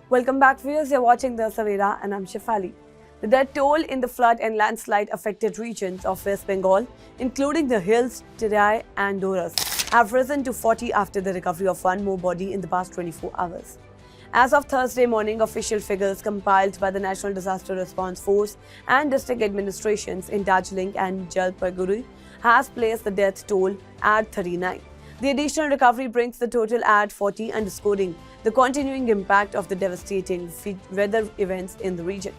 Welcome back, viewers. You're watching The Savera and I'm Shefali. The death toll in the flood and landslide affected regions of West Bengal, including the hills, Terai and Doras, have risen to 40 after the recovery of one more body in the past 24 hours. As of Thursday morning, official figures compiled by the National Disaster Response Force and district administrations in Darjeeling and Jalpaiguri has placed the death toll at 39. The additional recovery brings the total at 40, underscoring the continuing impact of the devastating weather events in the region.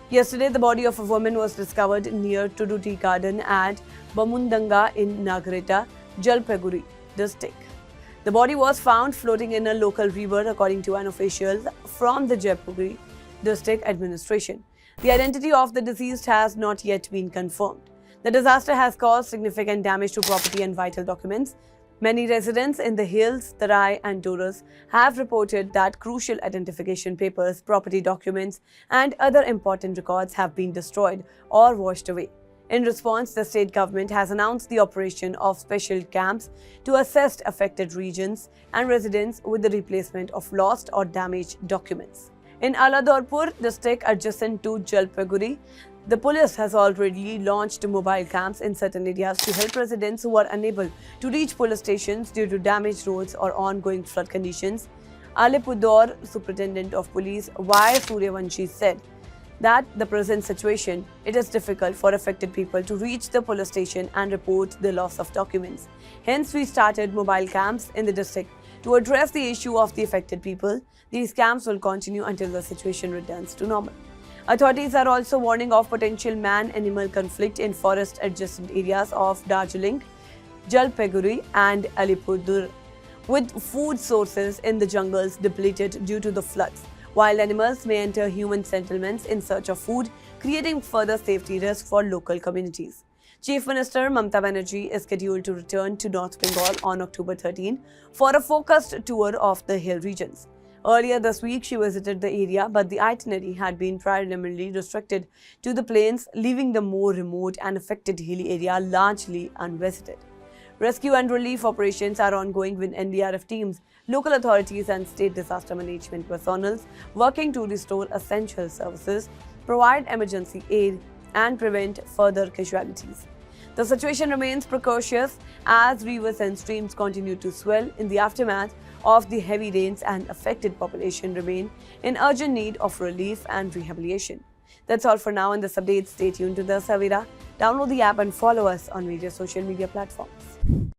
Yesterday, the body of a woman was discovered near Tuduti Garden at Bamundanga in Nagareta, Jalpaiguri district. The body was found floating in a local river, according to an official from the Jalpaiguri district administration. The identity of the deceased has not yet been confirmed. The disaster has caused significant damage to property and vital documents. Many residents in the hills, Terai and Doras have reported that crucial identification papers, property documents and other important records have been destroyed or washed away. In response, the state government has announced the operation of special camps to assist affected regions and residents with the replacement of lost or damaged documents. In Aladorpur district adjacent to Jalpaiguri, the police has already launched mobile camps in certain areas to help residents who are unable to reach police stations due to damaged roads or ongoing flood conditions. Alipurduar Superintendent of Police Y. Suryavanshi said that the present situation, it is difficult for affected people to reach the police station and report the loss of documents. Hence, we started mobile camps in the district to address the issue of the affected people. These camps will continue until the situation returns to normal. Authorities are also warning of potential man-animal conflict in forest-adjacent areas of Darjeeling, Jalpaiguri and Alipurduar, with food sources in the jungles depleted due to the floods. Wild animals may enter human settlements in search of food, creating further safety risks for local communities. Chief Minister Mamata Banerjee is scheduled to return to North Bengal on October 13 for a focused tour of the hill regions. Earlier this week, she visited the area, but the itinerary had been preliminarily restricted to the plains, leaving the more remote and affected hilly area largely unvisited. Rescue and relief operations are ongoing with NDRF teams, local authorities and state disaster management personnel working to restore essential services, provide emergency aid and prevent further casualties. The situation remains precarious as rivers and streams continue to swell in the aftermath of the heavy rains, and affected population remain in urgent need of relief and rehabilitation. That's all for now in this update. Stay tuned to The Savera. Download the app and follow us on various social media platforms.